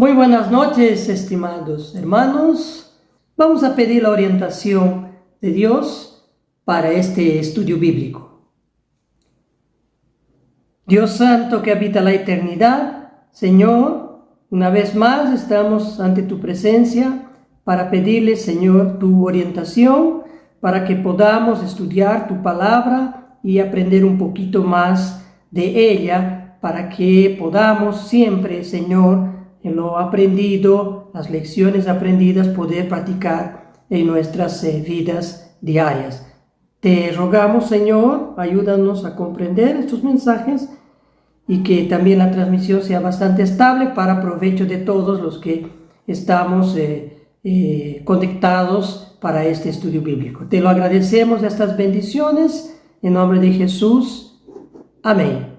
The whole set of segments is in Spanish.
Muy buenas noches, estimados hermanos. Vamos a pedir la orientación de Dios para este estudio bíblico. Dios Santo que habita la eternidad, Señor, una vez más estamos ante tu presencia para pedirle, Señor, tu orientación para que podamos estudiar tu palabra y aprender un poquito más de ella, para que podamos siempre, Señor, en lo aprendido, las lecciones aprendidas, poder practicar en nuestras vidas diarias. Te rogamos, Señor, ayúdanos a comprender estos mensajes y que también la transmisión sea bastante estable para provecho de todos los que estamos conectados para este estudio bíblico. Te lo agradecemos, estas bendiciones, en nombre de Jesús. Amén.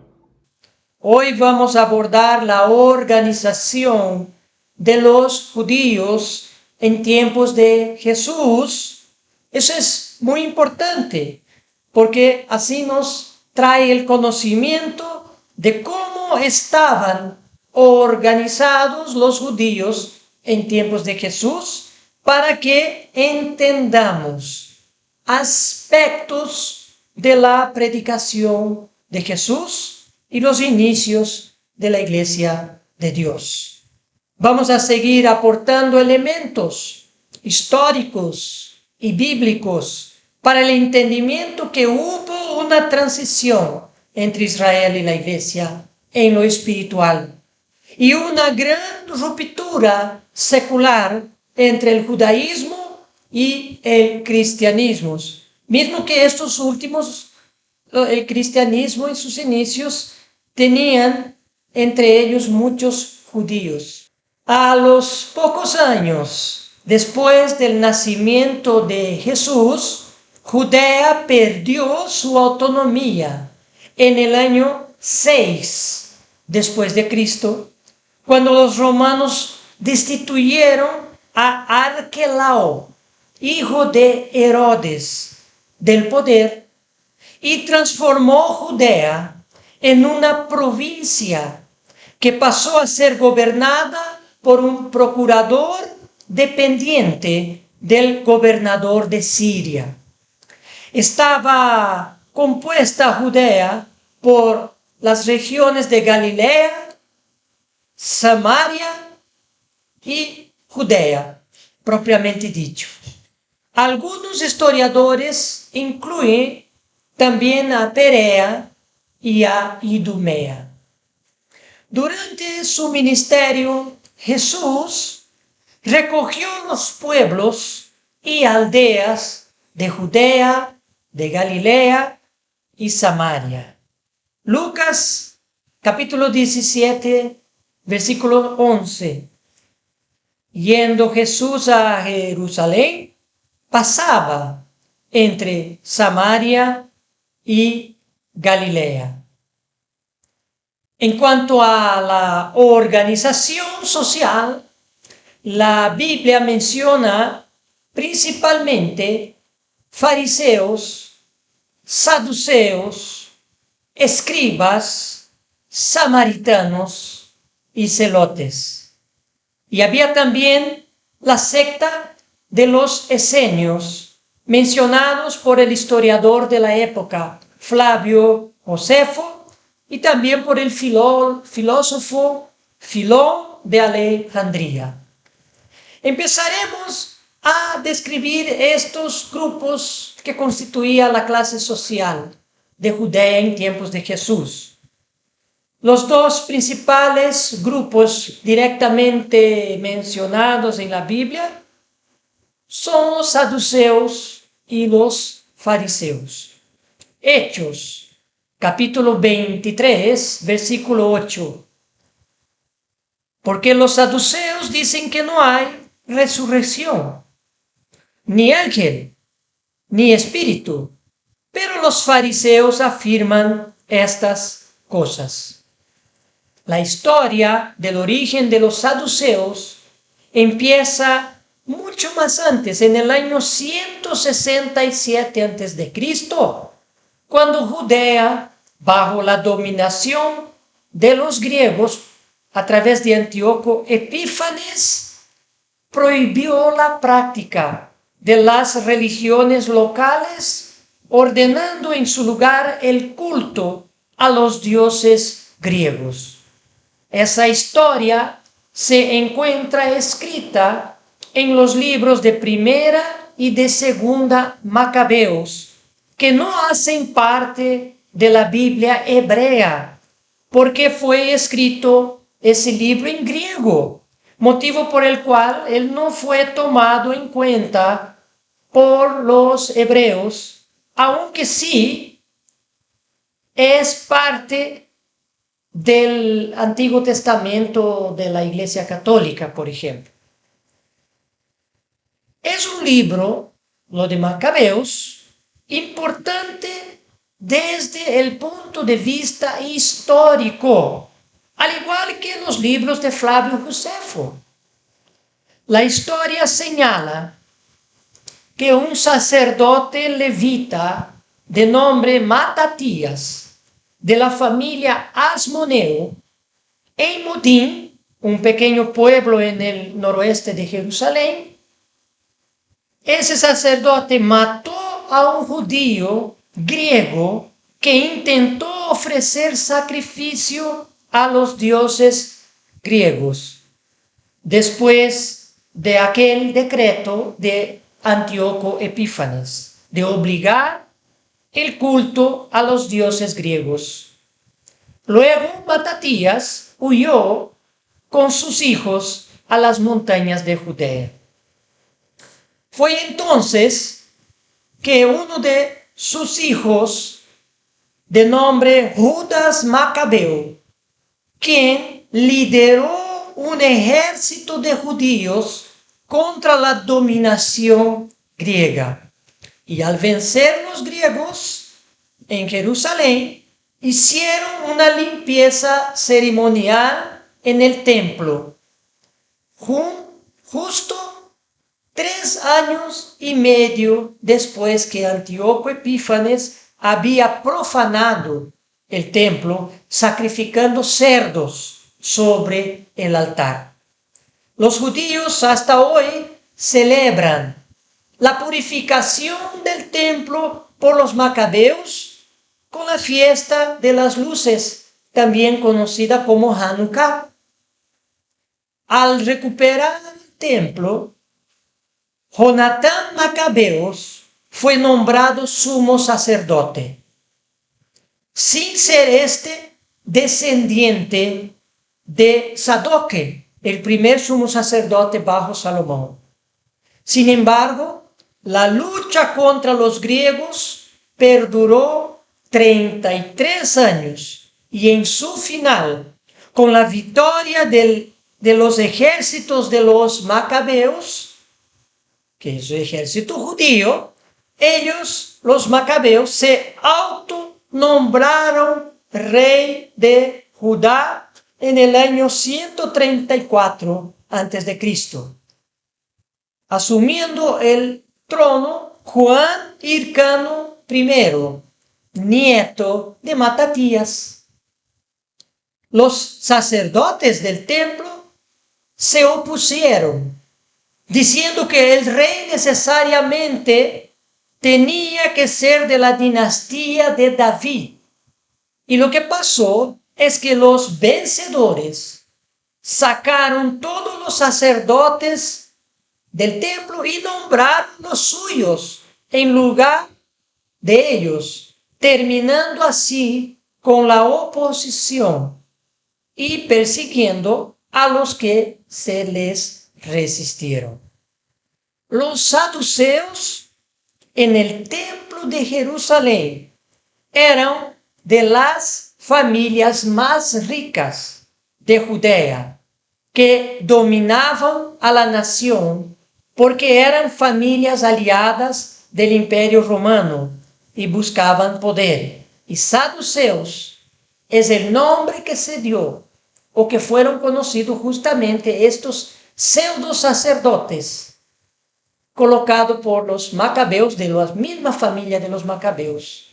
Hoy vamos a abordar la organización de los judíos en tiempos de Jesús. Eso es muy importante, porque así nos trae el conocimiento de cómo estaban organizados los judíos en tiempos de Jesús, para que entendamos aspectos de la predicación de Jesús y los inicios de la Iglesia de Dios. Vamos a seguir aportando elementos históricos y bíblicos para el entendimiento que hubo una transición entre Israel y la Iglesia en lo espiritual, y una gran ruptura secular entre el judaísmo y el cristianismo, mismo que estos últimos, el cristianismo en sus inicios, tenían entre ellos muchos judíos. A los pocos años después del nacimiento de Jesús, Judea perdió su autonomía en el año 6 después de Cristo, cuando los romanos destituyeron a Arquelao, hijo de Herodes, del poder, y transformó Judea en una provincia que pasó a ser gobernada por un procurador dependiente del gobernador de Siria. Estaba compuesta Judea por las regiones de Galilea, Samaria y Judea, propiamente dicho. Algunos historiadores incluyen también a Perea y a Idumea. Durante su ministerio, Jesús recogió los pueblos y aldeas de Judea, de Galilea y Samaria. Lucas, capítulo 17, versículo 11. Yendo Jesús a Jerusalén, pasaba entre Samaria y Galilea. En cuanto a la organización social, la Biblia menciona principalmente fariseos, saduceos, escribas, samaritanos y celotes. Y había también la secta de los esenios, mencionados por el historiador de la época, Flavio Josefo, y también por el filósofo Filón de Alejandría. Empezaremos a describir estos grupos que constituían la clase social de Judea en tiempos de Jesús. Los dos principales grupos directamente mencionados en la Biblia son los saduceos y los fariseos. Hechos, capítulo 23, versículo 8. Porque los saduceos dicen que no hay resurrección, ni ángel, ni espíritu, pero los fariseos afirman estas cosas. La historia del origen de los saduceos empieza mucho más antes, en el año 167 a.C., cuando Judea, bajo la dominación de los griegos, a través de Antíoco Epífanes, prohibió la práctica de las religiones locales, ordenando en su lugar el culto a los dioses griegos. Esa historia se encuentra escrita en los libros de Primera y de Segunda Macabeos, que no hacen parte de la Biblia hebrea, porque fue escrito ese libro en griego, motivo por el cual él no fue tomado en cuenta por los hebreos, aunque sí es parte del Antiguo Testamento de la Iglesia Católica, por ejemplo. Es un libro, lo de Macabeos, importante desde el punto de vista histórico, al igual que los libros de Flavio Josefo. La historia señala que un sacerdote levita de nombre Matatías, de la familia Asmoneo, en Modín, un pequeño pueblo en el noroeste de Jerusalén, ese sacerdote mató a un judío griego que intentó ofrecer sacrificio a los dioses griegos, después de aquel decreto de Antíoco Epífanes, de obligar el culto a los dioses griegos. Luego Matatías huyó con sus hijos a las montañas de Judea. Fue entonces que uno de sus hijos, de nombre Judas Macabeo, quien lideró un ejército de judíos contra la dominación griega. Y al vencer los griegos en Jerusalén, hicieron una limpieza ceremonial en el templo. Justo 3 años y medio después que Antíoco Epífanes había profanado el templo, sacrificando cerdos sobre el altar. Los judíos hasta hoy celebran la purificación del templo por los macabeos con la fiesta de las luces, también conocida como Hanukkah. Al recuperar el templo, Jonatán Macabeos fue nombrado sumo sacerdote, sin ser este descendiente de Sadoque, el primer sumo sacerdote bajo Salomón. Sin embargo, la lucha contra los griegos perduró 33 años y en su final, con la victoria de los ejércitos de los macabeos, que es el ejército judío, ellos, los macabeos, se autonombraron rey de Judá en el año 134 a.C., asumiendo el trono Juan Hircano I, nieto de Matatías. Los sacerdotes del templo se opusieron, diciendo que el rey necesariamente tenía que ser de la dinastía de David. Y lo que pasó es que los vencedores sacaron todos los sacerdotes del templo y nombraron los suyos en lugar de ellos, terminando así con la oposición y persiguiendo a los que se les resistieron. Los saduceos en el templo de Jerusalén eran de las familias más ricas de Judea, que dominaban a la nación porque eran familias aliadas del Imperio Romano y buscaban poder. Y saduceos es el nombre que se dio o que fueron conocidos justamente estos pseudo sacerdotes colocados por los macabeos, de la misma familia de los macabeos,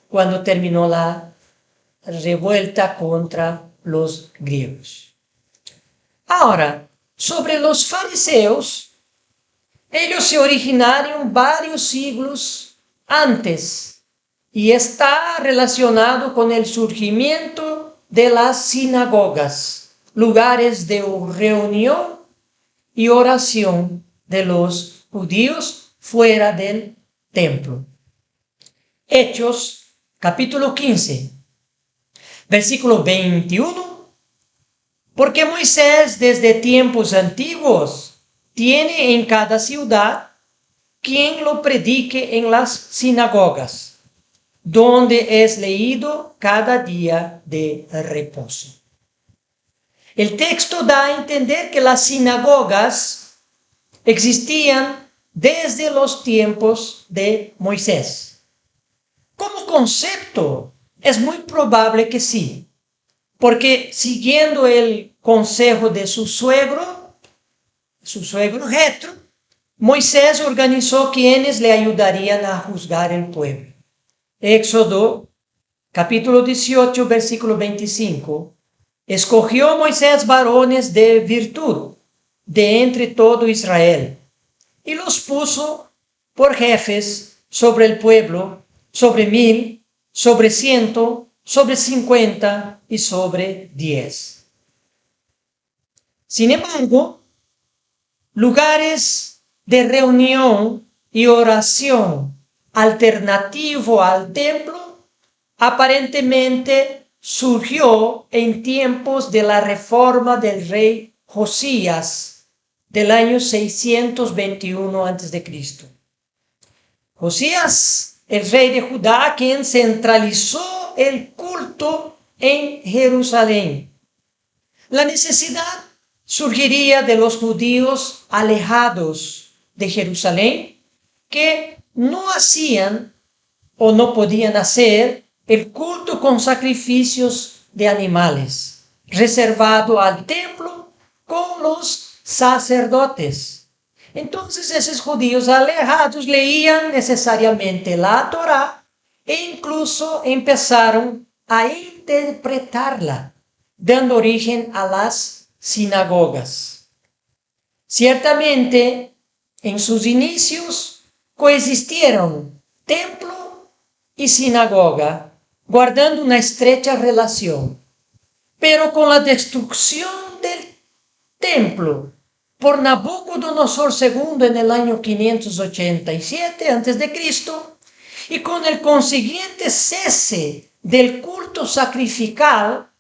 cuando terminó la revuelta contra los griegos. Ahora, sobre los fariseos, ellos se originaron varios siglos antes y está relacionado con el surgimiento de las sinagogas, lugares de reunión y oración de los judíos fuera del templo. Hechos, capítulo 15, versículo 21. Porque Moisés desde tiempos antiguos tiene en cada ciudad quien lo predique en las sinagogas, donde es leído cada día de reposo. El texto da a entender que las sinagogas existían desde los tiempos de Moisés. Como concepto, es muy probable que sí, porque siguiendo el consejo de su suegro Jetro, Moisés organizó quienes le ayudarían a juzgar el pueblo. Éxodo, capítulo 18, versículo 25. Escogió Moisés varones de virtud de entre todo Israel y los puso por jefes sobre el pueblo, sobre 1000, sobre 100, sobre 50 y sobre 10. Sin embargo, lugares de reunión y oración alternativo al templo aparentemente surgió en tiempos de la reforma del rey Josías del año 621 a.C. Josías, el rey de Judá, quien centralizó el culto en Jerusalén. La necesidad surgiría de los judíos alejados de Jerusalén, que no hacían o no podían hacer el culto con sacrificios de animales, reservado al templo con los sacerdotes. Entonces esos judíos alejados leían necesariamente la Torá e incluso empezaron a interpretarla, dando origen a las sinagogas. Ciertamente, en sus inicios coexistieron templo y sinagoga, guardando una estrecha relación. Pero con la destrucción del templo por Nabucodonosor II en el año 587 a.C., y con el consiguiente cese del culto sacrificial,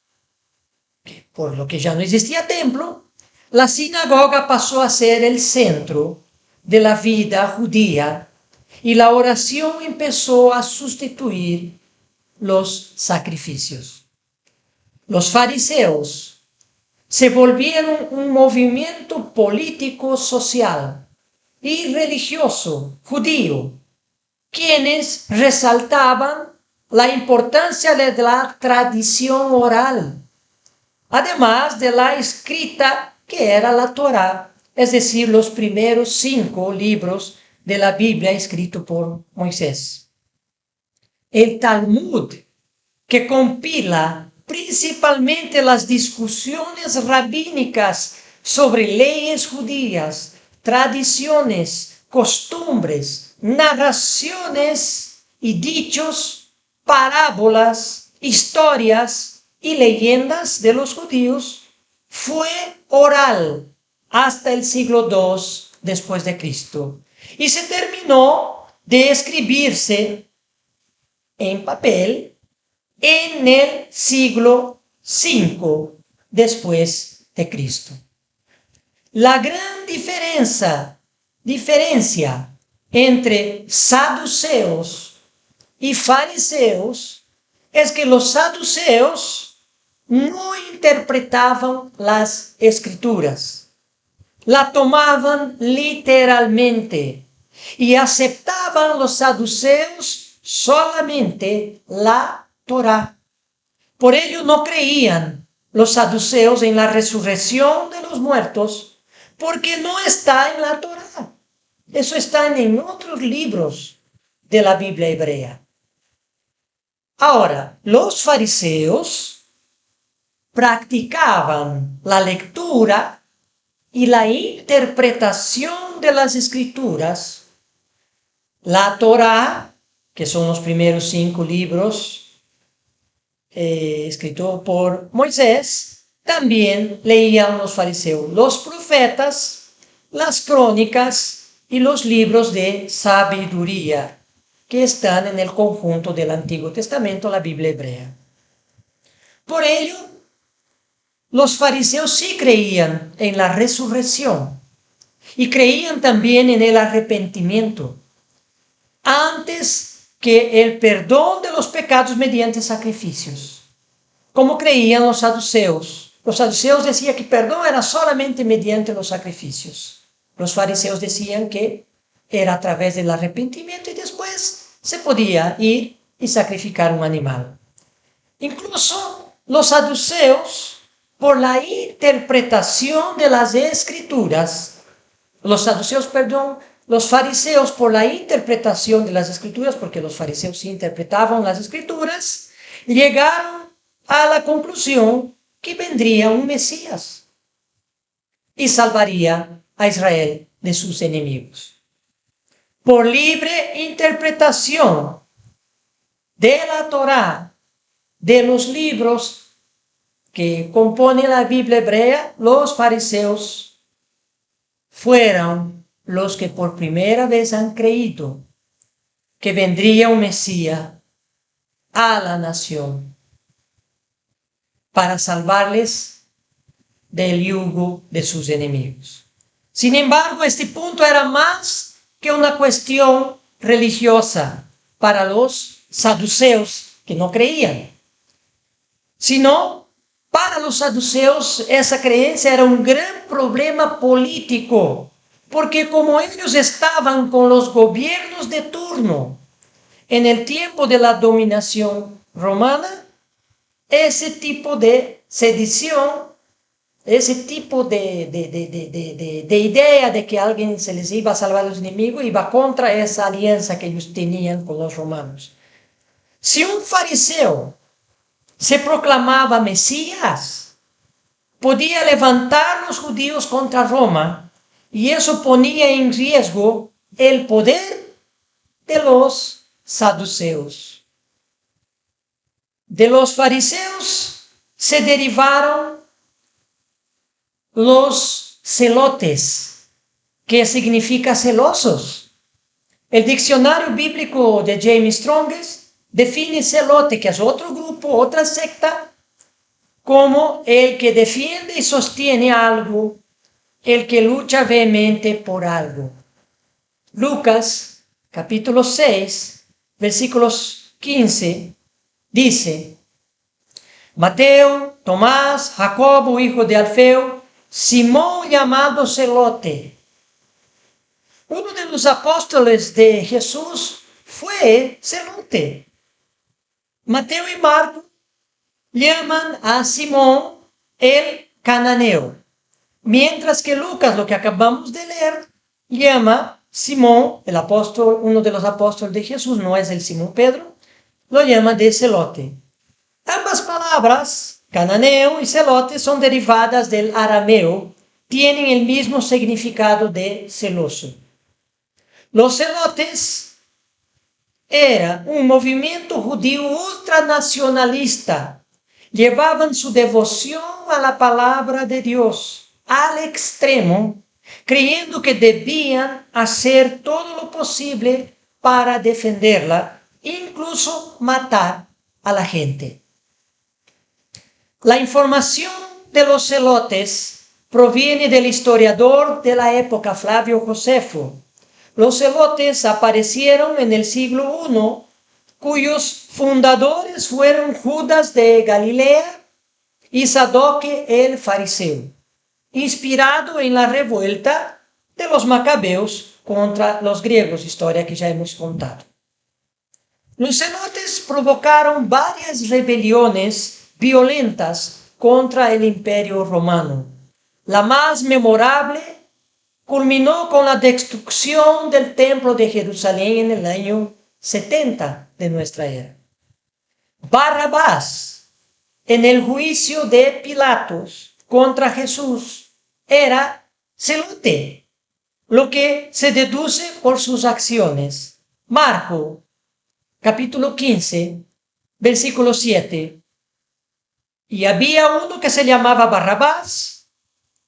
por lo que ya no existía templo, la sinagoga pasó a ser el centro de la vida judía y la oración empezó a sustituir los sacrificios. Los fariseos se volvieron un movimiento político, social y religioso judío, quienes resaltaban la importancia de la tradición oral, además de la escrita que era la Torá, es decir, los primeros 5 libros de la Biblia escritos por Moisés. El Talmud, que compila principalmente las discusiones rabínicas sobre leyes judías, tradiciones, costumbres, narraciones y dichos, parábolas, historias y leyendas de los judíos, fue oral hasta el siglo II después de Cristo y se terminó de escribirse en papel en el siglo V después de Cristo. La gran diferencia entre saduceos y fariseos es que los saduceos no interpretaban las escrituras, la tomaban literalmente y aceptaban los saduceos solamente la Torá. Por ello no creían los saduceos en la resurrección de los muertos, porque no está en la Torá. Eso está en otros libros de la Biblia hebrea. Ahora, los fariseos practicaban la lectura y la interpretación de las Escrituras, la Torá, que son los primeros 5 libros escritos por Moisés, también leían los fariseos los profetas, las crónicas y los libros de sabiduría que están en el conjunto del Antiguo Testamento, la Biblia hebrea. Por ello, los fariseos sí creían en la resurrección y creían también en el arrepentimiento, antes que el perdón de los pecados mediante sacrificios, como creían los saduceos. Los saduceos decían que perdón era solamente mediante los sacrificios. Los fariseos decían que era a través del arrepentimiento y después se podía ir y sacrificar un animal. Incluso los saduceos, por la interpretación de las Escrituras, los fariseos por la interpretación de las Escrituras, porque los fariseos sí interpretaban las Escrituras, llegaron a la conclusión que vendría un Mesías y salvaría a Israel de sus enemigos. Por libre interpretación de la Torá, de los libros que componen la Biblia hebrea, los fariseos fueron los que por primera vez han creído que vendría un Mesías a la nación para salvarles del yugo de sus enemigos. Sin embargo, este punto era más que una cuestión religiosa para los saduceos que no creían, sino para los saduceos esa creencia era un gran problema político, porque como ellos estaban con los gobiernos de turno en el tiempo de la dominación romana, ese tipo de sedición, ese tipo de idea de que alguien se les iba a salvar a los enemigos, iba contra esa alianza que ellos tenían con los romanos. Si un fariseo se proclamaba Mesías, podía levantar los judíos contra Roma, y eso ponía en riesgo el poder de los saduceos. De los fariseos se derivaron los celotes, que significa celosos. El diccionario bíblico de James Strongest define celote, que es otro grupo, otra secta, como el que defiende y sostiene algo, el que lucha vehemente por algo. Lucas, capítulo 6, versículos 15, dice: Mateo, Tomás, Jacobo, hijo de Alfeo, Simón llamado Celote. Uno de los apóstoles de Jesús fue celote. Mateo y Marco llaman a Simón el cananeo, mientras que Lucas, lo que acabamos de leer, llama Simón, el apóstol, uno de los apóstoles de Jesús, no es el Simón Pedro, lo llama de celote. Ambas palabras, cananeo y celote, son derivadas del arameo, tienen el mismo significado de celoso. Los celotes era un movimiento judío ultranacionalista. Llevaban su devoción a la palabra de Dios al extremo, creyendo que debían hacer todo lo posible para defenderla, incluso matar a la gente. La información de los celotes proviene del historiador de la época, Flavio Josefo. Los celotes aparecieron en el siglo I, cuyos fundadores fueron Judas de Galilea y Sadoque el fariseo, inspirado en la revuelta de los macabeos contra los griegos, historia que ya hemos contado. Los celotes provocaron varias rebeliones violentas contra el Imperio Romano. La más memorable culminó con la destrucción del Templo de Jerusalén en el año 70 de nuestra era. Barrabás, en el juicio de Pilatos contra Jesús era celote, lo que se deduce por sus acciones. Marcos, capítulo 15, versículo 7. Y había uno que se llamaba Barrabás,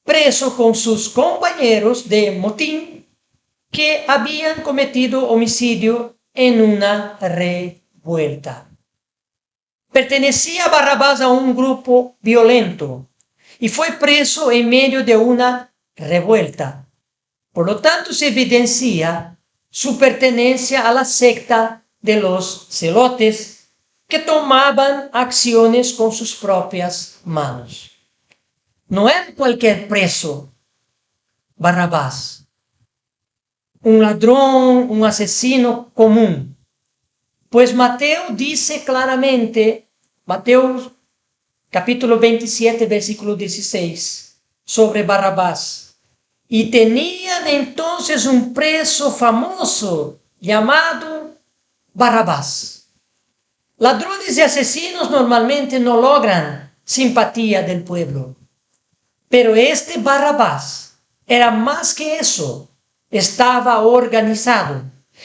preso con sus compañeros de motín, que habían cometido homicidio en una revuelta. Pertenecía Barrabás a un grupo violento y fue preso en medio de una revuelta. Por lo tanto, se evidencia su pertenencia a la secta de los celotes, que tomaban acciones con sus propias manos. No era cualquier preso, Barrabás, un ladrón, un asesino común. Pues Mateo dice claramente, Mateo capítulo 27, versículo 16, sobre Barrabás. Y tenían entonces un preso famoso llamado Barrabás. Ladrones y asesinos normalmente no logran simpatía del pueblo. Pero este Barrabás era más que eso. Estaba organizado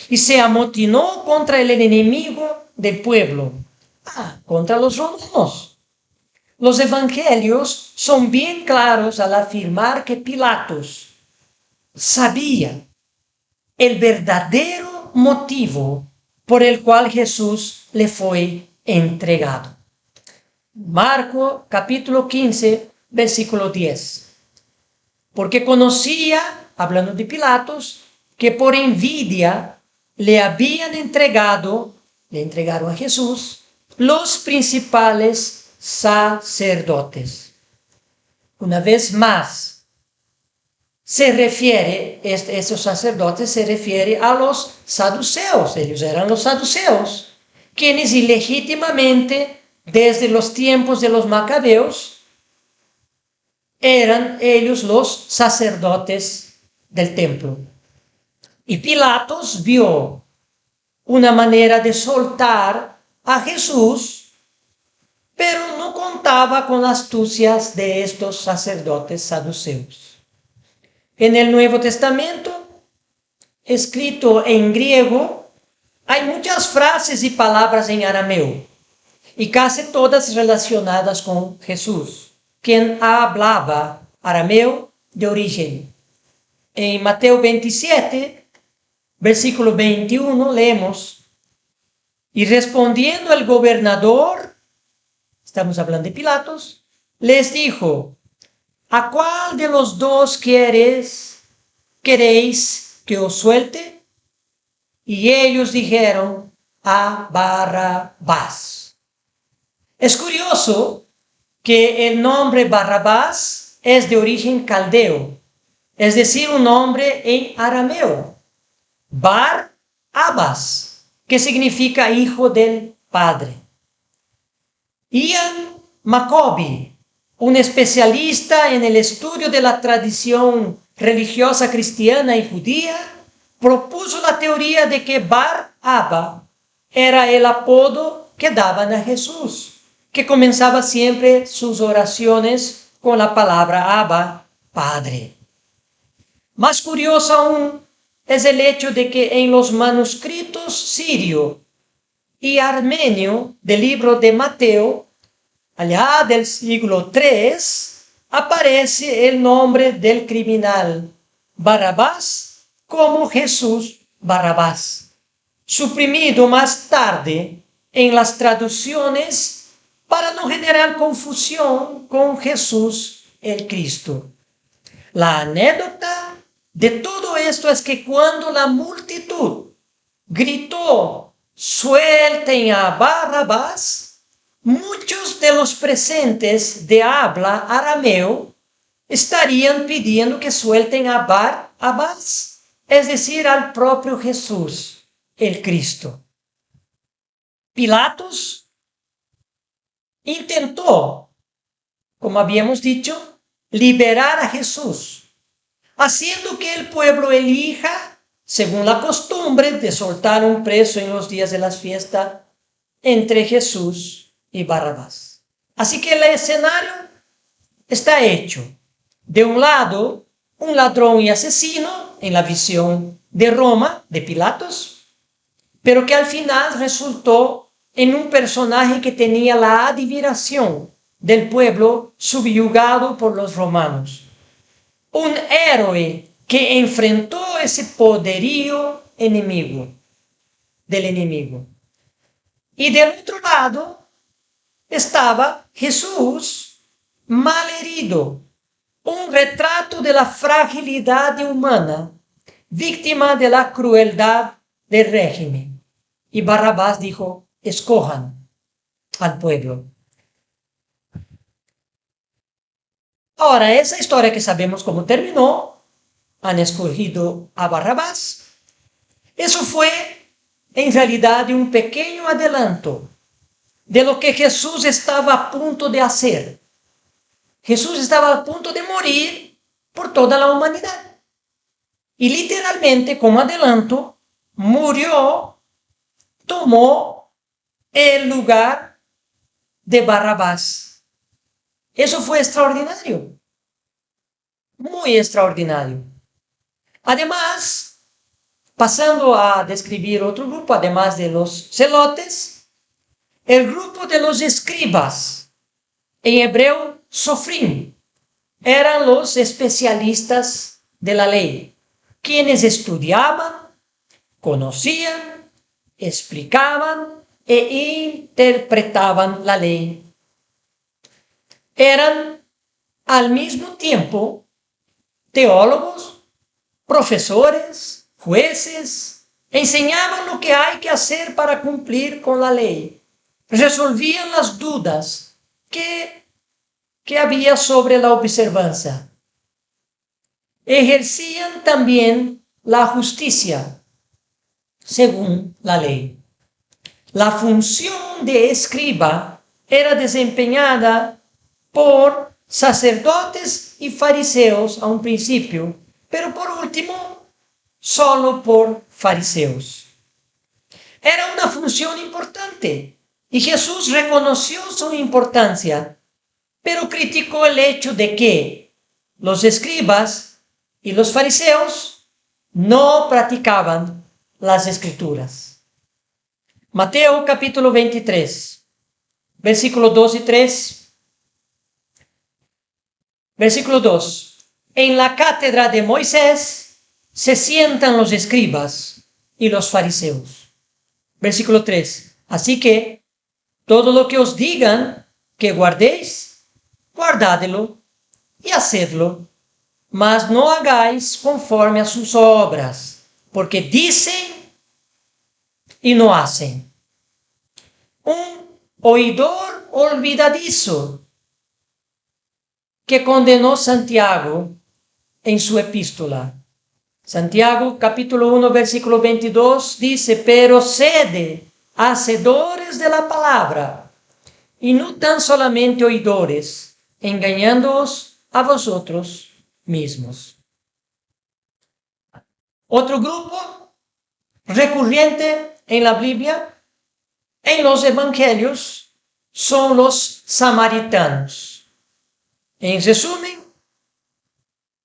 y se amotinó contra el enemigo del pueblo, contra los romanos. Los evangelios son bien claros al afirmar que Pilatos sabía el verdadero motivo por el cual Jesús le fue entregado. Marcos capítulo 15, versículo 10. Porque conocía, hablando de Pilatos, que por envidia le entregaron a Jesús los principales sacerdotes. Una vez más, esos sacerdotes se refiere a los saduceos. Ellos eran los saduceos, quienes ilegítimamente, desde los tiempos de los macabeos, eran ellos los sacerdotes del templo. Y Pilatos vio una manera de soltar a Jesús, pero no contaba con las astucias de estos sacerdotes saduceos. En el Nuevo Testamento, escrito en griego, hay muchas frases y palabras en arameo, y casi todas relacionadas con Jesús, quien hablaba arameo de origen. En Mateo 27, versículo 21, leemos: y respondiendo el gobernador, estamos hablando de Pilatos, les dijo: ¿a cuál de los dos queréis que os suelte? Y ellos dijeron: a Barrabás. Es curioso que el nombre Barrabás es de origen caldeo, es decir, un nombre en arameo, Bar-Abas, que significa hijo del padre. Ian Maccoby, un especialista en el estudio de la tradición religiosa cristiana y judía, propuso la teoría de que Bar-Abba era el apodo que daban a Jesús, que comenzaba siempre sus oraciones con la palabra Abba, Padre. Más curioso aún es el hecho de que en los manuscritos sirio y armenio del libro de Mateo, allá del siglo III, aparece el nombre del criminal Barrabás como Jesús Barrabás, suprimido más tarde en las traducciones para no generar confusión con Jesús el Cristo. La anécdota de todo esto es que cuando la multitud gritó: suelten a Barrabás, muchos de los presentes de habla arameo estarían pidiendo que suelten a Barrabás, es decir, al propio Jesús, el Cristo. Pilatos intentó, como habíamos dicho, liberar a Jesús, haciendo que el pueblo elija, según la costumbre de soltar un preso en los días de las fiestas, entre Jesús y Barrabás. Así que el escenario está hecho. De un lado, un ladrón y asesino en la visión de Roma, de Pilatos, pero que al final resultó en un personaje que tenía la admiración del pueblo subyugado por los romanos. Un héroe que enfrentó ese poderío enemigo, del enemigo. Y del otro lado estaba Jesús malherido, un retrato de la fragilidad humana, víctima de la crueldad del régimen. Y Barrabás dijo, escojan al pueblo. Ahora, esa historia que sabemos cómo terminó, han escogido a Barrabás. Eso fue, en realidad, un pequeño adelanto de lo que Jesús estaba a punto de hacer. Jesús estaba a punto de morir por toda la humanidad. Y literalmente, como adelanto, murió, tomó el lugar de Barrabás. Eso fue extraordinario, muy extraordinario. Además, pasando a describir otro grupo, además de los celotes, el grupo de los escribas, en hebreo, sofrim, eran los especialistas de la ley, quienes estudiaban, conocían, explicaban e interpretaban la ley. Eran al mismo tiempo teólogos, profesores, jueces, enseñaban lo que hay que hacer para cumplir con la ley, resolvían las dudas que había sobre la observancia. Ejercían también la justicia según la ley. La función de escriba era desempeñada por sacerdotes y fariseos a un principio, pero por último, solo por fariseos. Era una función importante y Jesús reconoció su importancia, pero criticó el hecho de que los escribas y los fariseos no practicaban las escrituras. Mateo capítulo 23, versículos 2 y 3. Versículo 2. En la cátedra de Moisés se sientan los escribas y los fariseos. Versículo 3. Así que todo lo que os digan que guardéis, guardádelo y hacedlo, mas no hagáis conforme a sus obras, porque dicen y no hacen. Un oidor olvidadizo que condenó Santiago en su epístola. Santiago capítulo 1 versículo 22 dice, pero sed hacedores de la palabra y no tan solamente oidores, engañándoos a vosotros mismos. Otro grupo recurrente en la Biblia, en los evangelios, son los samaritanos. En resumen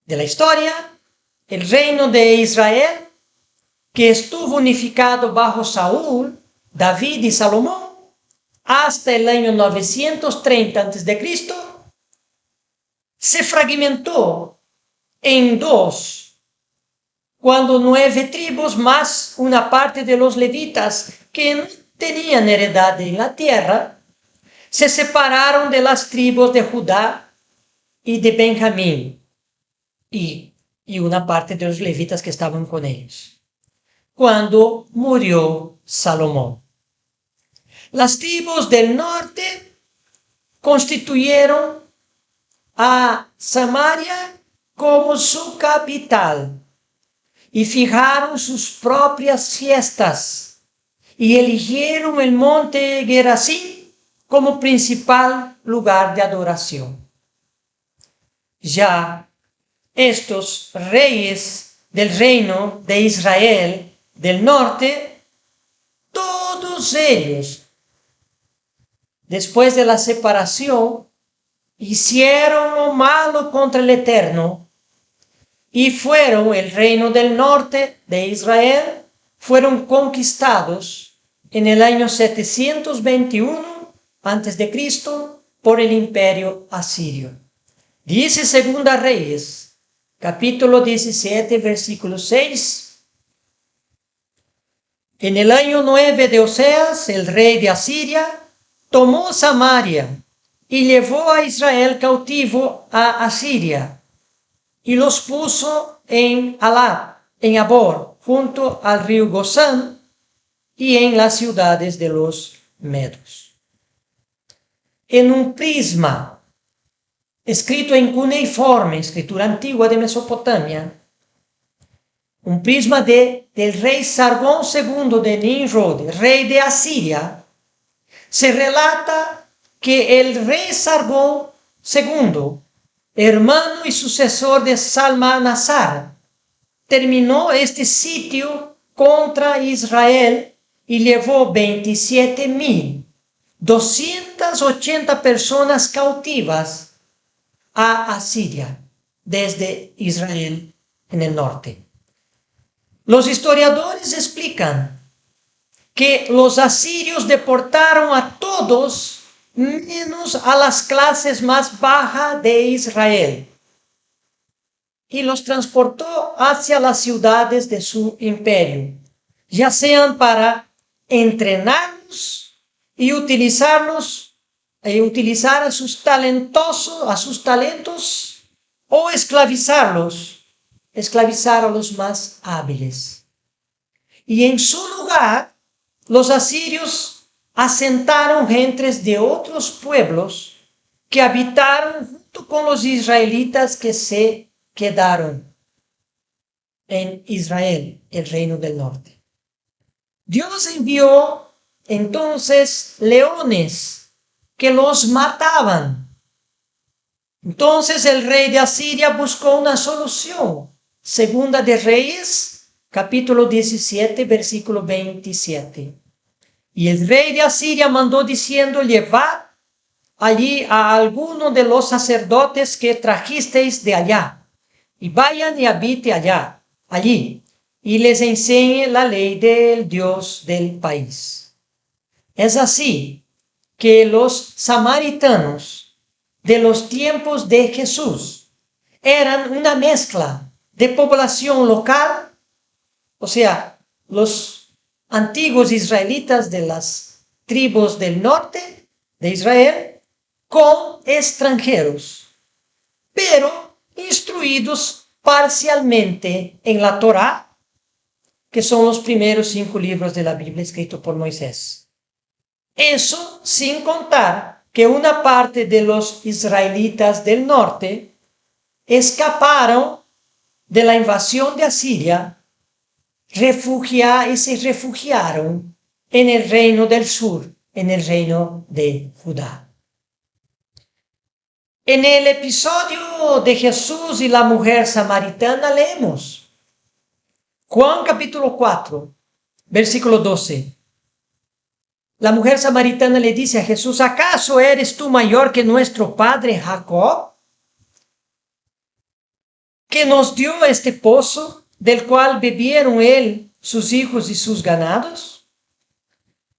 de la historia, el reino de Israel, que estuvo unificado bajo Saúl, David y Salomón, hasta el año 930 a.C., se fragmentó en dos, cuando 9 tribus más una parte de los levitas que no tenían heredad en la tierra, se separaron de las tribus de Judá y de Benjamín y una parte de los levitas que estaban con ellos, cuando murió Salomón. Las tribus del norte constituyeron a Samaria como su capital y fijaron sus propias fiestas y eligieron el monte Gerazim como principal lugar de adoración. Ya estos reyes del reino de Israel del norte, todos ellos después de la separación, hicieron lo malo contra el Eterno y fueron el reino del norte de Israel, fueron conquistados en el año 721 a.C. por el imperio asirio. Dice Segunda Reyes, capítulo 17, versículo 6. En el año 9 de Oseas, el rey de Asiria tomó Samaria y llevó a Israel cautivo a Asiria y los puso en Alab, en Abor, junto al río Gozán y en las ciudades de los medos. En un prisma escrito en cuneiforme, escritura antigua de Mesopotamia, un prisma del rey Sargón II de Nimrod, rey de Asiria, se relata que el rey Sargón II, hermano y sucesor de Salmanasar, terminó este sitio contra Israel y llevó 27.280 personas cautivas a Asiria desde Israel en el norte. Los historiadores explican que los asirios deportaron a todos menos a las clases más bajas de Israel y los transportó hacia las ciudades de su imperio, ya sean para entrenarlos y utilizar a sus talentos o esclavizar a los más hábiles. Y en su lugar, los asirios asentaron gentes de otros pueblos que habitaron junto con los israelitas que se quedaron en Israel, el reino del norte. Dios envió entonces leones que los mataban. Entonces el rey de Asiria buscó una solución. Segunda de Reyes, capítulo 17, versículo 27. Y el rey de Asiria mandó diciendo: llevad allí a alguno de los sacerdotes que trajisteis de allá, y vayan y habite allí, y les enseñe la ley del Dios del país. Es así que los samaritanos de los tiempos de Jesús eran una mezcla de población local, o sea, los antiguos israelitas de las tribus del norte de Israel, con extranjeros, pero instruidos parcialmente en la Torá, que son los primeros 5 libros de la Biblia escritos por Moisés. Eso sin contar que una parte de los israelitas del norte escaparon de la invasión de Asiria y se refugiaron en el reino del sur, en el reino de Judá. En el episodio de Jesús y la mujer samaritana leemos Juan capítulo 4, versículo 12. La mujer samaritana le dice a Jesús: ¿acaso eres tú mayor que nuestro padre Jacob, que nos dio este pozo, del cual bebieron él, sus hijos y sus ganados?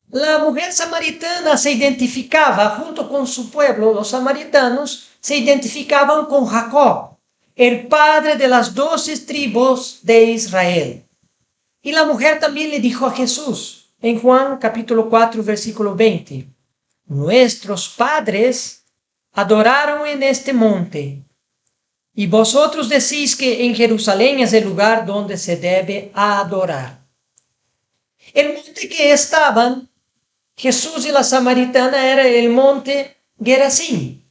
La mujer samaritana se identificaba, junto con su pueblo, los samaritanos, se identificaban con Jacob, el padre de las 12 tribus de Israel. Y la mujer también le dijo a Jesús, en Juan capítulo 4, versículo 20, nuestros padres adoraron en este monte, y vosotros decís que en Jerusalén es el lugar donde se debe adorar. El monte que estaban Jesús y la samaritana era el monte Gerazim,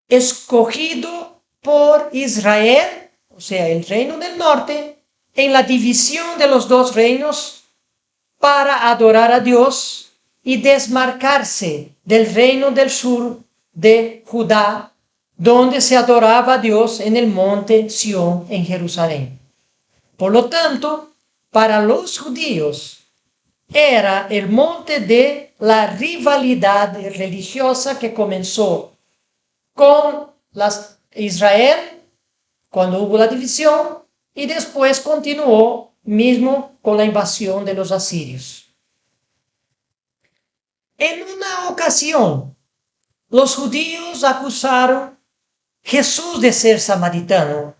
escogido por Israel, o sea, el reino del norte, en la división de los 2 reinos para adorar a Dios y desmarcarse del reino del sur de Judá, donde se adoraba a Dios en el monte Sión en Jerusalén. Por lo tanto, para los judíos, era el monte de la rivalidad religiosa que comenzó con Israel cuando hubo la división y después continuó mismo con la invasión de los asirios. En una ocasión, los judíos acusaron a Jesús de ser samaritano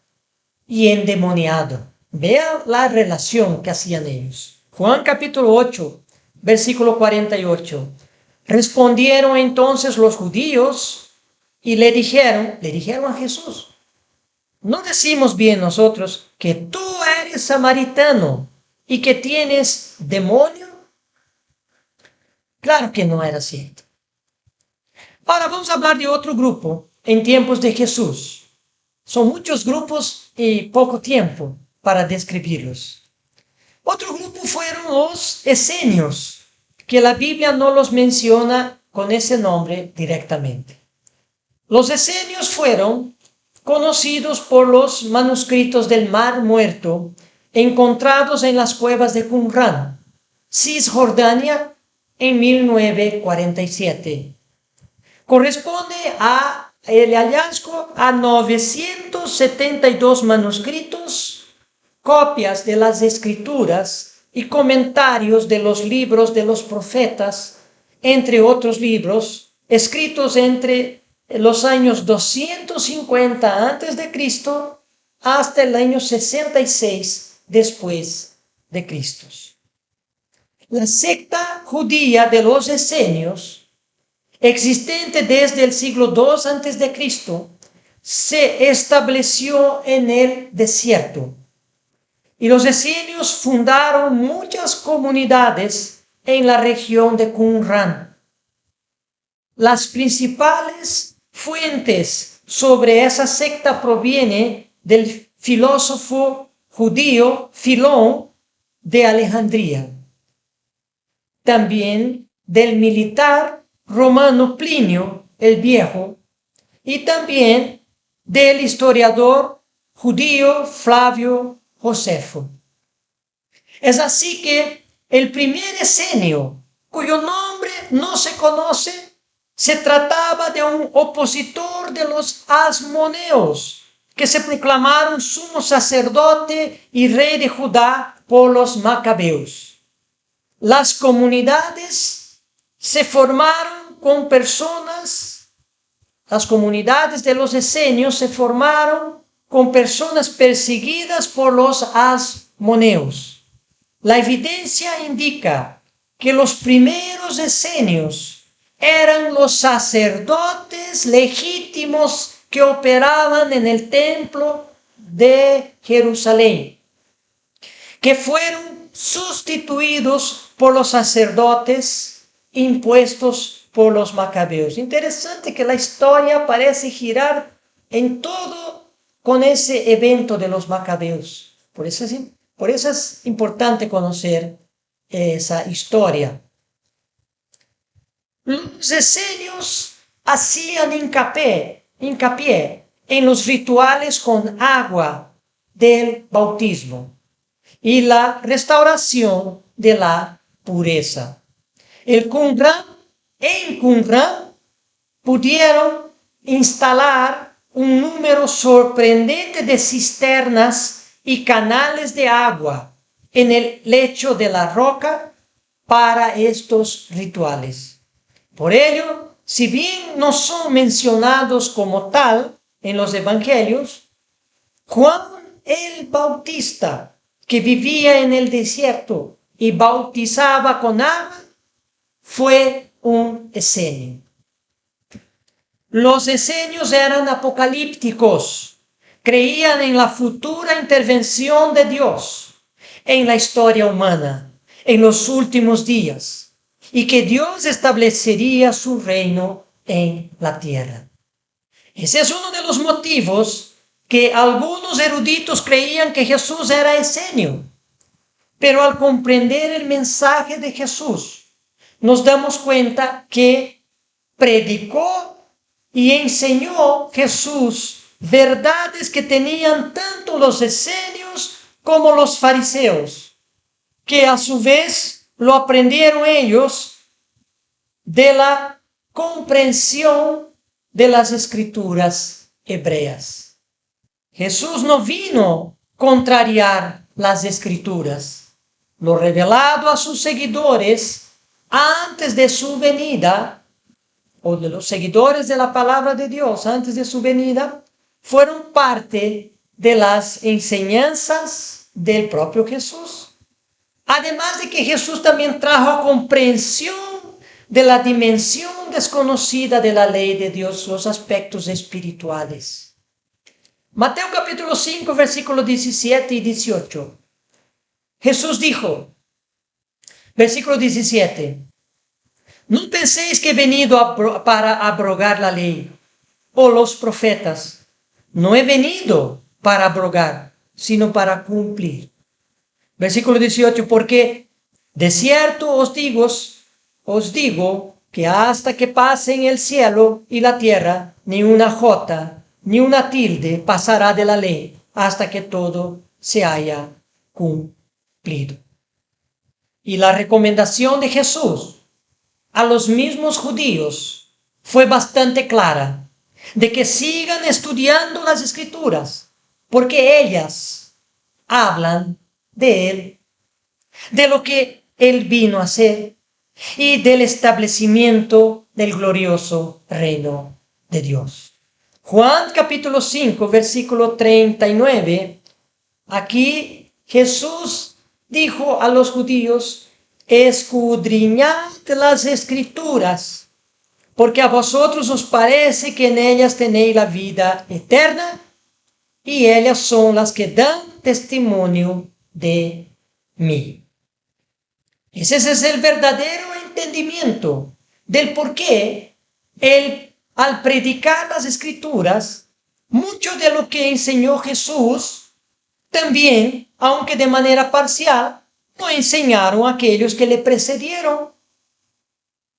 y endemoniado. Vea la relación que hacían ellos. Juan capítulo 8, versículo 48. Respondieron entonces los judíos y le dijeron a Jesús: ¿no decimos bien nosotros que tú eres samaritano y que tienes demonio? Claro que no era cierto. Ahora vamos a hablar de otro grupo en tiempos de Jesús. Son muchos grupos y poco tiempo para describirlos. Otro grupo fueron los esenios, que la Biblia no los menciona con ese nombre directamente. Los esenios fueron conocidos por los manuscritos del Mar Muerto encontrados en las cuevas de Qumran, Cisjordania, en 1947. Corresponde el hallazgo a 972 manuscritos, copias de las escrituras y comentarios de los libros de los profetas, entre otros libros, escritos entre los años 250 a.C. hasta el año 66 después de Cristo. La secta judía de los esenios, existente desde el siglo II a.C., se estableció en el desierto. Y los esenios fundaron muchas comunidades en la región de Qumran. Las principales fuentes sobre esa secta provienen del filósofo judío Filón de Alejandría, también del militar romano Plinio el Viejo y también del historiador judío Flavio Josefo. Es así que el primer esenio, cuyo nombre no se conoce, se trataba de un opositor de los asmoneos, que se proclamaron sumo sacerdote y rey de Judá por los macabeos. Las comunidades se formaron con personas, las comunidades de los esenios se formaron con personas perseguidas por los asmoneos. La evidencia indica que los primeros esenios eran los sacerdotes legítimos que operaban en el templo de Jerusalén, que fueron sustituidos por los sacerdotes impuestos por los macabeos. Interesante que la historia parece girar en todo con ese evento de los macabeos. Por eso es importante conocer esa historia. Los esenios hacían hincapié en los rituales con agua del bautismo y la restauración de la pureza. En Qumran pudieron instalar un número sorprendente de cisternas y canales de agua en el lecho de la roca para estos rituales. Por ello, si bien no son mencionados como tal en los evangelios, Juan el Bautista, que vivía en el desierto y bautizaba con agua, fue un esenio. Los esenios eran apocalípticos, creían en la futura intervención de Dios en la historia humana, en los últimos días, y que Dios establecería su reino en la tierra. Ese es uno de los motivos que algunos eruditos creían que Jesús era esenio. Pero al comprender el mensaje de Jesús, nos damos cuenta que predicó y enseñó Jesús verdades que tenían tanto los esenios como los fariseos, que a su vez lo aprendieron ellos de la comprensión de las escrituras hebreas. Jesús no vino a contrariar las escrituras. Lo revelado a sus seguidores antes de su venida, o de los seguidores de la palabra de Dios antes de su venida, fueron parte de las enseñanzas del propio Jesús. Además de que Jesús también trajo comprensión de la dimensión desconocida de la ley de Dios, los aspectos espirituales. Mateo capítulo 5, versículos 17 y 18. Jesús dijo, versículo 17, no penséis que he venido para abrogar la ley o los profetas. No he venido para abrogar, sino para cumplir. Versículo 18, porque de cierto os digo que hasta que pasen el cielo y la tierra, ni una jota, ni una tilde pasará de la ley, hasta que todo se haya cumplido. Y la recomendación de Jesús a los mismos judíos fue bastante clara, de que sigan estudiando las Escrituras, porque ellas hablan de Él, de lo que Él vino a hacer y del establecimiento del glorioso reino de Dios. Juan capítulo 5, versículo 39, aquí Jesús dijo a los judíos, escudriñad las Escrituras, porque a vosotros os parece que en ellas tenéis la vida eterna, y ellas son las que dan testimonio de mí. Ese es el verdadero entendimiento del por qué Él, al predicar las Escrituras, mucho de lo que enseñó Jesús, también, aunque de manera parcial, lo enseñaron aquellos que le precedieron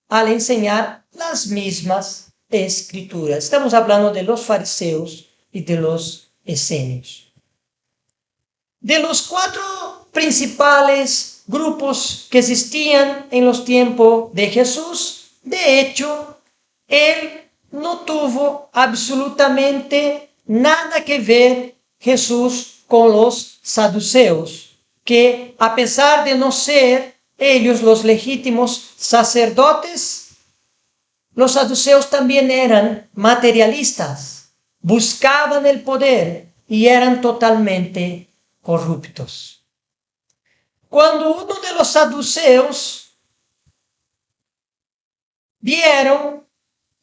al enseñar las mismas Escrituras. Estamos hablando de los fariseos y de los esenios. De los 4 principales grupos que existían en los tiempos de Jesús, de hecho, Él no tuvo absolutamente nada que ver, Jesús, con los saduceos, que a pesar de no ser ellos los legítimos sacerdotes, los saduceos también eran materialistas, buscaban el poder y eran totalmente corruptos. Cuando uno de los saduceos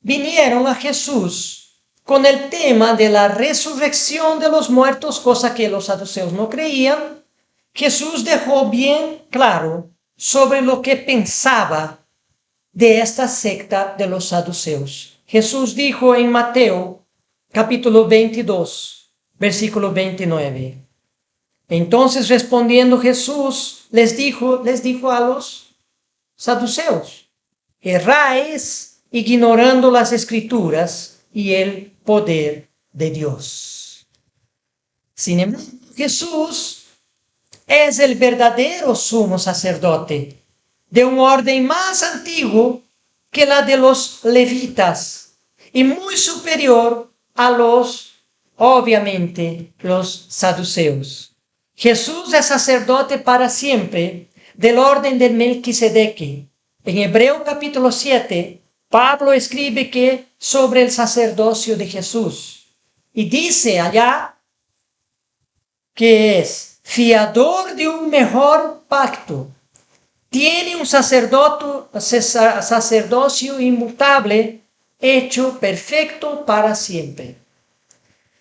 vinieron a Jesús con el tema de la resurrección de los muertos, cosa que los saduceos no creían, Jesús dejó bien claro sobre lo que pensaba de esta secta de los saduceos. Jesús dijo en Mateo capítulo 22, versículo 29. Entonces respondiendo Jesús les dijo a los saduceos, erráis ignorando las Escrituras y el poder de Dios. Sin embargo, Jesús es el verdadero sumo sacerdote, de un orden más antiguo que la de los levitas y muy superior a obviamente, los saduceos. Jesús es sacerdote para siempre del orden de Melquisedec. En Hebreo capítulo 7, Pablo escribe que sobre el sacerdocio de Jesús y dice allá que es fiador de un mejor pacto. Tiene un sacerdocio inmutable, hecho perfecto para siempre.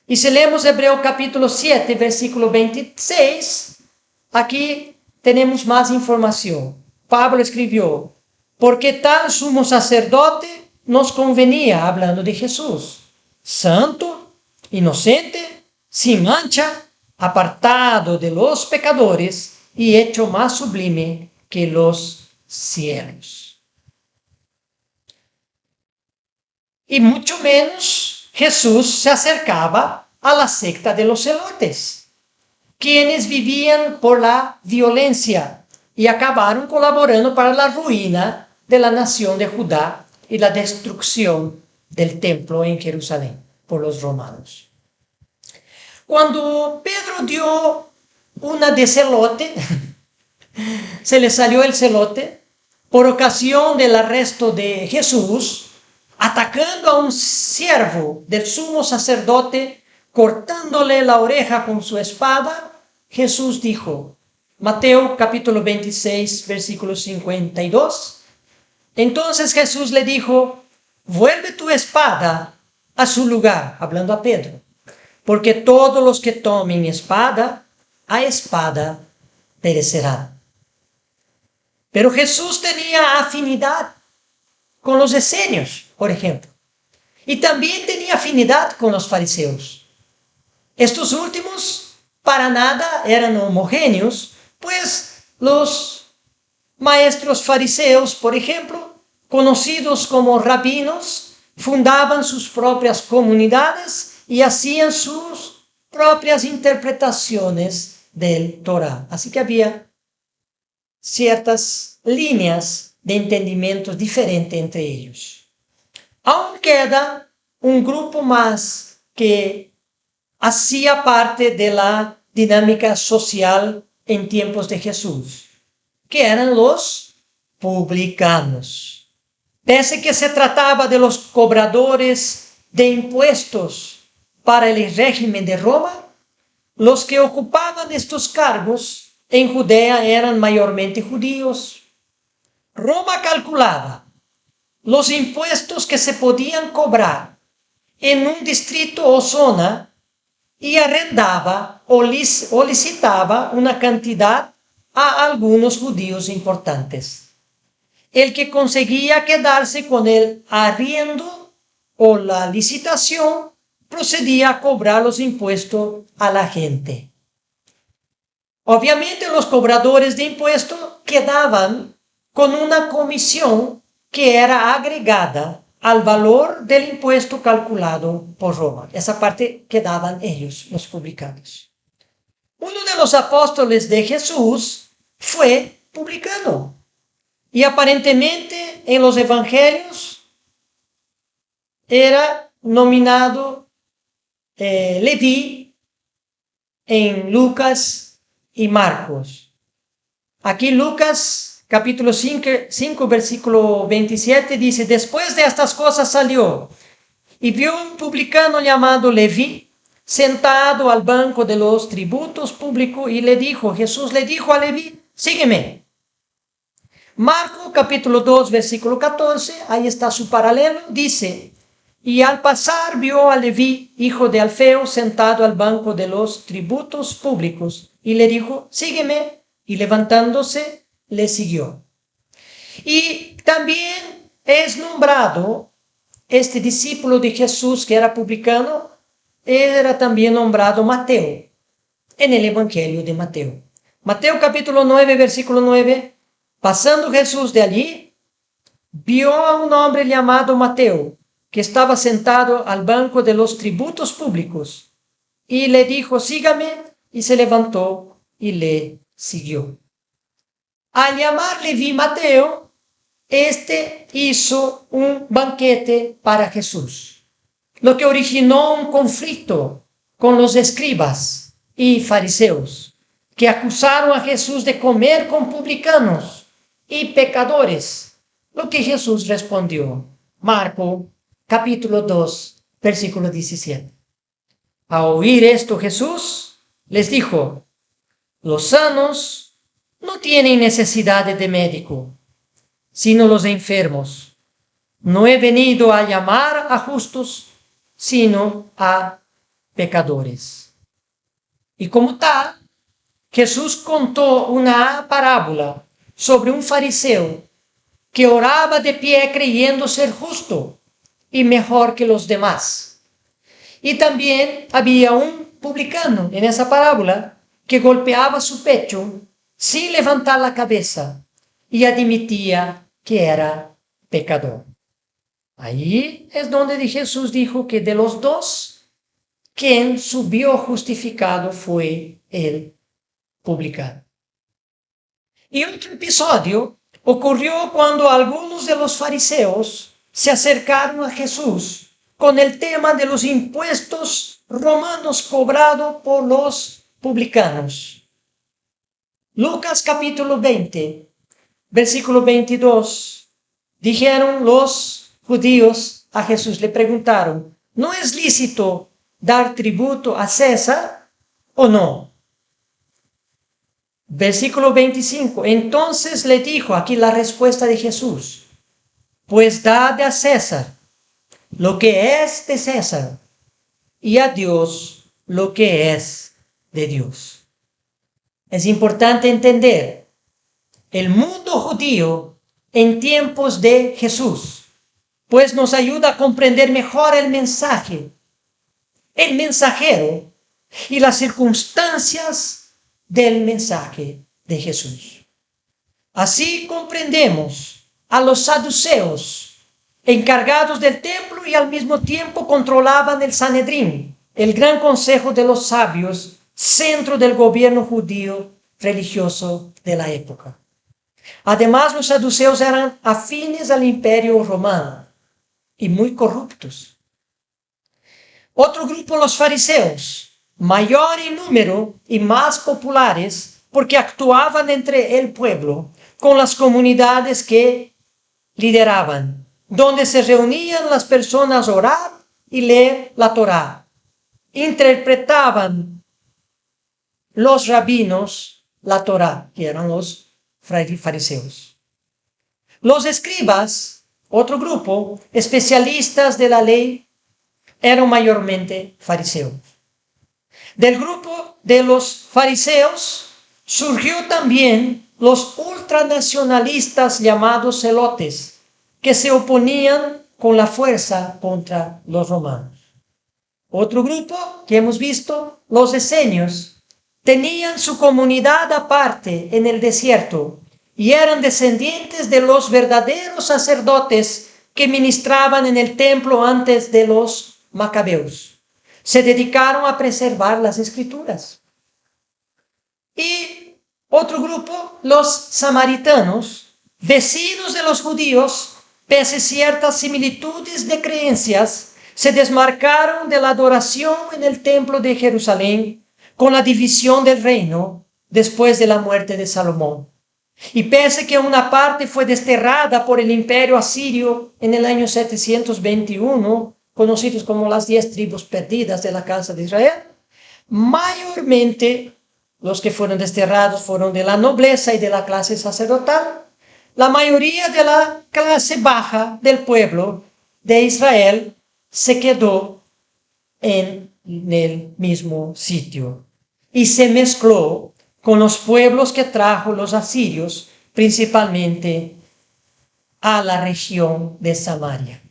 Y si leemos Hebreo capítulo 7, versículo 26, aquí tenemos más información. Pablo escribió, porque tal sumo sacerdote nos convenía, hablando de Jesús, santo, inocente, sin mancha, apartado de los pecadores y hecho más sublime que los cielos. Y mucho menos Jesús se acercaba a la secta de los celotes, quienes vivían por la violencia, y acabaron colaborando para la ruina de la nación de Judá y la destrucción del templo en Jerusalén por los romanos. Cuando Pedro dio una de celote, se le salió el celote por ocasión del arresto de Jesús, atacando a un siervo del sumo sacerdote, cortándole la oreja con su espada. Jesús dijo, Mateo capítulo 26, versículo 52, entonces Jesús le dijo, vuelve tu espada a su lugar, hablando a Pedro, porque todos los que tomen espada, a espada perecerán. Pero Jesús tenía afinidad con los esenios, por ejemplo, y también tenía afinidad con los fariseos. Estos últimos para nada eran homogéneos, pues los maestros fariseos, por ejemplo, conocidos como rabinos, fundaban sus propias comunidades y hacían sus propias interpretaciones del Torá. Así que había ciertas líneas de entendimiento diferentes entre ellos. Aún queda un grupo más que hacía parte de la dinámica social en tiempos de Jesús, que eran los publicanos. Pese que se trataba de los cobradores de impuestos para el régimen de Roma, los que ocupaban estos cargos en Judea eran mayormente judíos. Roma calculaba los impuestos que se podían cobrar en un distrito o zona y arrendaba o licitaba una cantidad a algunos judíos importantes. El que conseguía quedarse con el arriendo o la licitación procedía a cobrar los impuestos a la gente. Obviamente los cobradores de impuestos quedaban con una comisión que era agregada al valor del impuesto calculado por Roma. Esa parte quedaban ellos, los publicanos. Uno de los apóstoles de Jesús fue publicano. Y aparentemente en los evangelios era nominado Leví, en Lucas y Marcos. Aquí Lucas capítulo 5 versículo 27 dice, después de estas cosas salió y vio un publicano llamado Leví sentado al banco de los tributos públicos y Jesús le dijo a Leví, sígueme. Marcos capítulo 2 versículo 14, ahí está su paralelo, dice, y al pasar vio a Leví, hijo de Alfeo, sentado al banco de los tributos públicos y le dijo, sígueme, y levantándose le siguió. Y también es nombrado este discípulo de Jesús que era publicano, era también nombrado Mateo en el Evangelio de Mateo. Mateo capítulo 9 versículo 9, pasando Jesús de allí, vio a un hombre llamado Mateo, que estaba sentado al banco de los tributos públicos, y le dijo, sígame, y se levantó y le siguió. Al llamar Leví Mateo, este hizo un banquete para Jesús, lo que originó un conflicto con los escribas y fariseos, que acusaron a Jesús de comer con publicanos y pecadores, lo que Jesús respondió. Marcos capítulo 2, versículo 17. A oír esto Jesús les dijo, los sanos no tienen necesidad de médico, sino los enfermos. No he venido a llamar a justos, sino a pecadores. Y como tal, Jesús contó una parábola sobre un fariseo que oraba de pie creyendo ser justo y mejor que los demás. Y también había un publicano en esa parábola que golpeaba su pecho sin levantar la cabeza y admitía que era pecador. Ahí es donde Jesús dijo que de los dos, quien subió justificado fue el publicano. Y otro episodio ocurrió cuando algunos de los fariseos se acercaron a Jesús con el tema de los impuestos romanos cobrados por los publicanos. Lucas capítulo 20, versículo 22. Dijeron los judíos a Jesús, le preguntaron, ¿no es lícito dar tributo a César o no? Versículo 25. Entonces le dijo, aquí la respuesta de Jesús, pues dad a César lo que es de César y a Dios lo que es de Dios. Es importante entender, el mundo judío en tiempos de Jesús, pues nos ayuda a comprender mejor el mensaje, el mensajero y las circunstancias del mensaje de Jesús. Así comprendemos a los saduceos, encargados del templo y al mismo tiempo controlaban el Sanedrín, el gran consejo de los sabios, centro del gobierno judío religioso de la época. Además, los saduceos eran afines al imperio romano y muy corruptos. Otro grupo, los fariseos, mayor en número y más populares, porque actuaban entre el pueblo con las comunidades que lideraban, donde se reunían las personas a orar y leer la Torá. Interpretaban los rabinos la Torá, que eran los fariseos. Los escribas, otro grupo, especialistas de la ley, eran mayormente fariseos. Del grupo de los fariseos surgió también los ultranacionalistas llamados celotes, que se oponían con la fuerza contra los romanos. Otro grupo que hemos visto, los esenios, tenían su comunidad aparte en el desierto y eran descendientes de los verdaderos sacerdotes que ministraban en el templo antes de los macabeos. Se dedicaron a preservar las escrituras. Y otro grupo, los samaritanos, vecinos de los judíos, pese a ciertas similitudes de creencias, se desmarcaron de la adoración en el templo de Jerusalén con la división del reino después de la muerte de Salomón. Y pese a que una parte fue desterrada por el imperio asirio en el año 721, conocidos como las 10 tribus perdidas de la casa de Israel, mayormente los que fueron desterrados fueron de la nobleza y de la clase sacerdotal. La mayoría de la clase baja del pueblo de Israel se quedó en el mismo sitio y se mezcló con los pueblos que trajo los asirios, principalmente a la región de Samaria.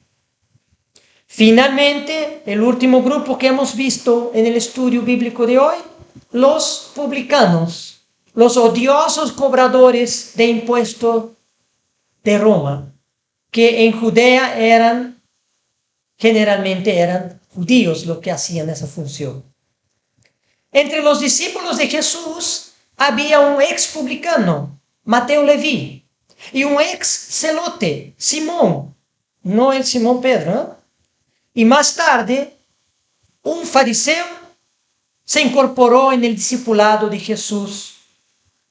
Finalmente, el último grupo que hemos visto en el estudio bíblico de hoy, los publicanos, los odiosos cobradores de impuestos de Roma, que en Judea generalmente eran judíos los que hacían esa función. Entre los discípulos de Jesús había un ex publicano, Mateo Leví, y un ex celote, Simón, no el Simón Pedro, ¿eh? Y más tarde, un fariseo se incorporó en el discipulado de Jesús,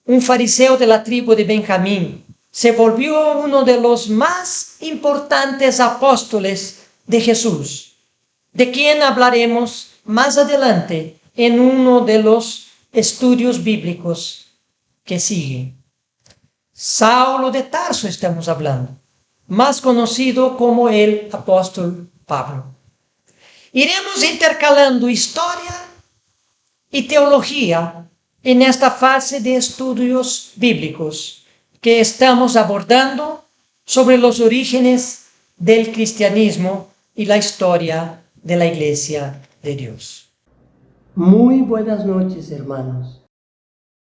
un fariseo de la tribu de Benjamín. Se volvió uno de los más importantes apóstoles de Jesús, de quien hablaremos más adelante en uno de los estudios bíblicos que siguen. Saulo de Tarso estamos hablando, más conocido como el apóstol Pablo. Iremos intercalando historia y teología en esta fase de estudios bíblicos que estamos abordando sobre los orígenes del cristianismo y la historia de la Iglesia de Dios. Muy buenas noches, hermanos.